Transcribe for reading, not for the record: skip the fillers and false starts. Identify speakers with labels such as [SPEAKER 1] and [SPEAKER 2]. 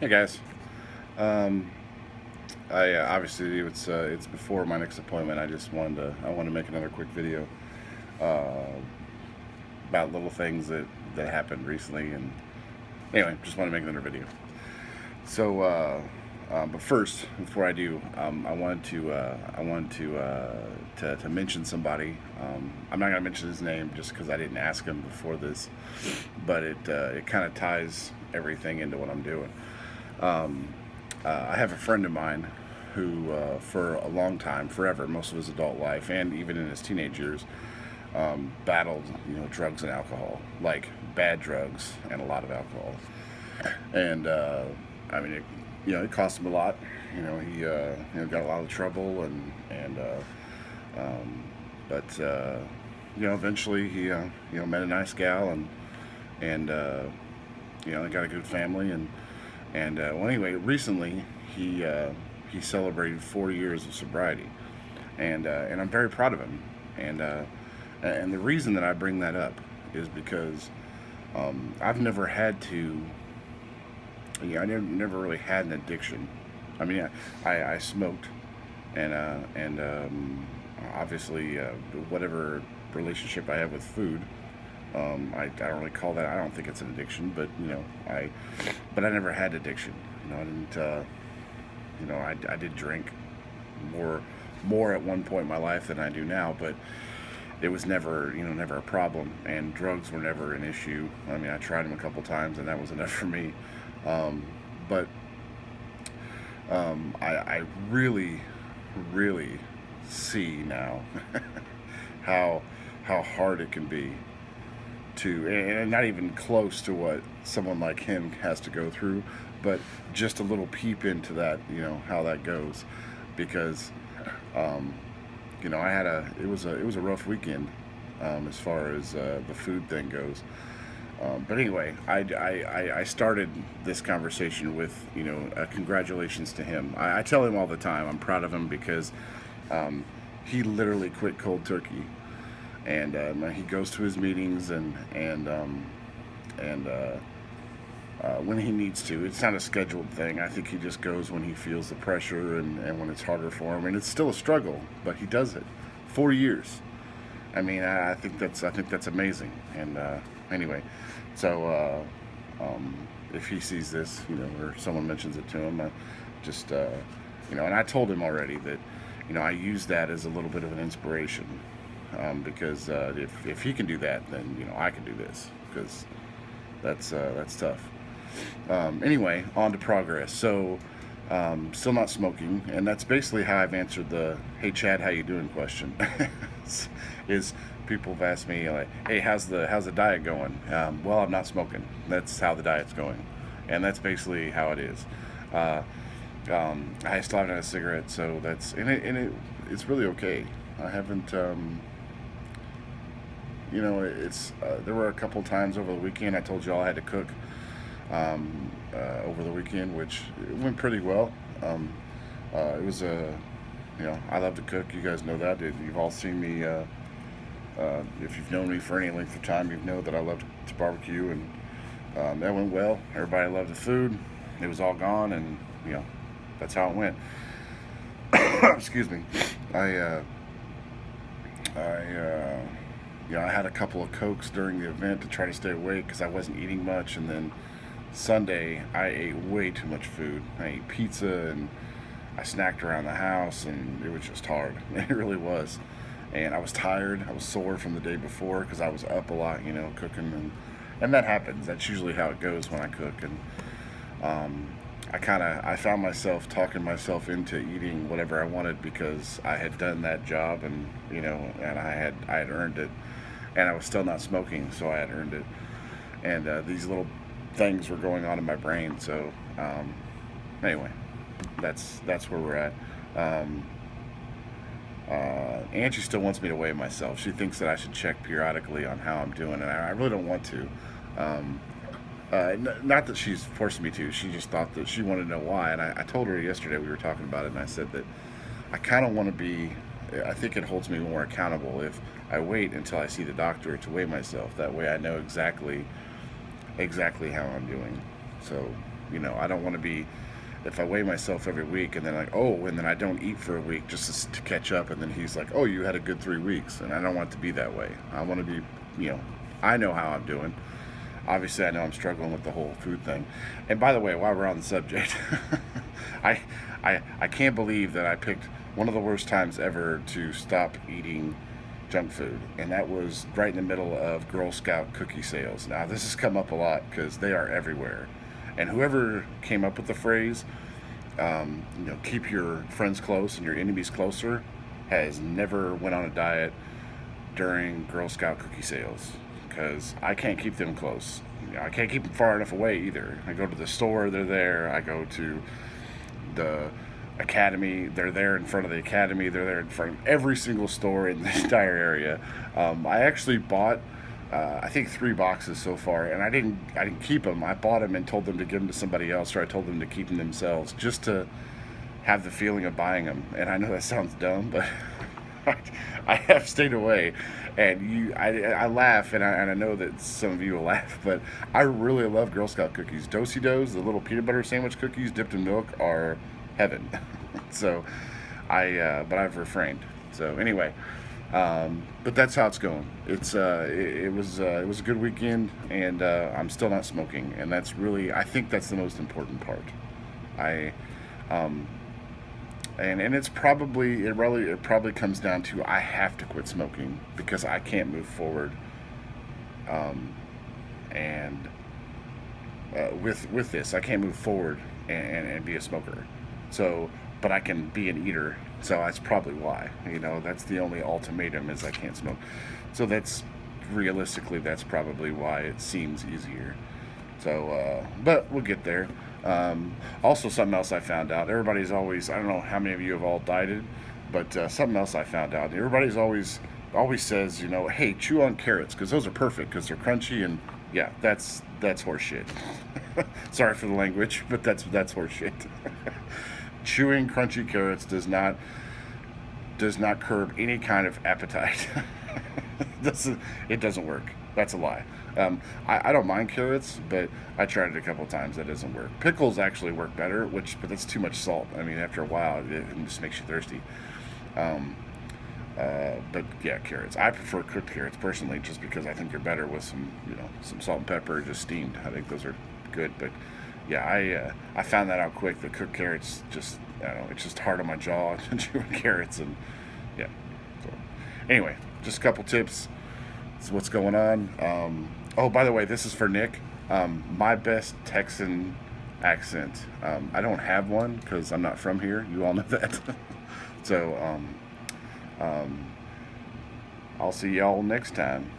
[SPEAKER 1] Hey guys, um, I obviously it's before my next appointment. I want to make another quick video uh, about little things that happened recently, and anyway, just want to make another video. So, but first, before I do, I wanted to mention somebody. I'm not gonna mention his name just because I didn't ask him before this, but it kind of ties everything into what I'm doing. Um, I have a friend of mine who, for a long time, forever, most of his adult life, and even in his teenage years, battled, drugs and alcohol, like bad drugs and a lot of alcohol. And I mean, it cost him a lot. He got a lot of trouble, um, but eventually he met a nice gal, and they got a good family, and well, anyway, recently he celebrated 4 years of sobriety, and I'm very proud of him. And the reason that I bring that up is because I've never had to. I never really had an addiction. I mean, I smoked, and obviously whatever relationship I have with food, I don't really call that. I don't think it's an addiction, but but I never had addiction. I didn't. I did drink more at one point in my life than I do now, but it was never a problem, and drugs were never an issue. I mean, I tried them a couple times, and that was enough for me. Um, but I really, really see now how hard it can be to, and not even close to what someone like him has to go through, but just a little peep into that, how that goes, because um, I had it was a rough weekend, as far as the food thing goes. But anyway, I started this conversation with, congratulations to him. I tell him all the time I'm proud of him because he literally quit cold turkey, and he goes to his meetings, and when he needs to. It's not a scheduled thing. I think he just goes when he feels the pressure, and when it's harder for him. And it's still a struggle, but he does it. 4 years. I mean, I think that's amazing. And anyway, so if he sees this, or someone mentions it to him, just and I told him already that, I use that as a little bit of an inspiration, because if he can do that, then I can do this, because that's tough. Anyway, on to progress. So, still not smoking, and that's basically how I've answered the "Hey Chad, how you doing?" question. is People have asked me like, "Hey, how's the diet going?" Well, I'm not smoking. That's how the diet's going, and that's basically how it is. Uh, I still haven't had a cigarette, so it's really okay. I haven't. It's there were a couple times over the weekend. I told you all I had to cook over the weekend, which it went pretty well. It was I love to cook. You guys know that. You've all seen me. If you've known me for any length of time, you know that I love to barbecue, and that went well. Everybody loved the food. It was all gone, and that's how it went. Excuse me. I I I had a couple of Cokes during the event to try to stay awake because I wasn't eating much, and then Sunday I ate way too much food. I ate pizza, and I snacked around the house, and it was just hard. It really was. And I was tired. I was sore from the day before because I was up a lot, cooking, and that happens. That's usually how it goes when I cook. And I found myself talking myself into eating whatever I wanted because I had done that job, and I had earned it, and I was still not smoking, so I had earned it. And these little things were going on in my brain. So anyway, that's where we're at. Angie still wants me to weigh myself. She thinks that I should check periodically on how I'm doing, and I really don't want to. Not that she's forcing me to. She just thought that she wanted to know why, and I told her yesterday. We were talking about it, and I said that I kind of want to be. I think it holds me more accountable if I wait until I see the doctor to weigh myself. That way, I know exactly how I'm doing. So You know, I don't want to be, if I weigh myself every week and then like, oh, and then I don't eat for a week just to catch up, and then he's like, oh, you had a good 3 weeks, and I don't want it to be that way. I want to be, you know, I know how I'm doing. Obviously, I know I'm struggling with the whole food thing. And by the way, while we're on the subject, I, I can't believe that I picked one of the worst times ever to stop eating junk food, and that was right in the middle of Girl Scout cookie sales. Now, this has come up a lot because they are everywhere. And whoever came up with the phrase, you know, keep your friends close and your enemies closer, has never went on a diet during Girl Scout cookie sales because I can't keep them close. You know, I can't keep them far enough away either. I go to the store, they're there. I go to the academy, they're there in front of the academy. They're there in front of every single store in the entire area. I actually bought I think 3 boxes so far, and I didn't keep them. I bought them and told them to give them to somebody else, or I told them to keep them themselves, just to have the feeling of buying them. And I know that sounds dumb, but I have stayed away. And I laugh, and I know that some of you will laugh, but I really love Girl Scout cookies. Do-si-dos, the little peanut butter sandwich cookies dipped in milk, are heaven. So but I've refrained. So anyway. But that's how it's going. It was a good weekend, and I'm still not smoking, and that's really, I think that's the most important part. I and it probably comes down to I have to quit smoking because I can't move forward. And with this, I can't move forward and be a smoker. So, but I can be an eater. So that's probably why. You know, that's the only ultimatum is I can't smoke. So that's realistically, that's probably why it seems easier. So, but we'll get there. Also, something else I found out. Everybody's always, I don't know how many of you have all dieted, but something else I found out. Everybody's always says, you know, hey, chew on carrots because those are perfect because they're crunchy, and yeah, that's horseshit. Sorry for the language, but that's horseshit. Chewing crunchy carrots does not curb any kind of appetite. It doesn't work. That's a lie. I don't mind carrots, but I tried it a couple of times. That doesn't work. Pickles actually work better, but that's too much salt. I mean, after a while, it just makes you thirsty. But yeah, carrots. I prefer cooked carrots personally, just because I think they're better with some salt and pepper, just steamed. I think those are good. But yeah, I found that out quick. The cooked carrots just, I don't know, it's just hard on my jaw chewing carrots, and yeah. So anyway, just a couple tips. That's what's going on. Oh, by the way, this is for Nick. My best Texan accent. I don't have one because I'm not from here. You all know that. So I'll see y'all next time.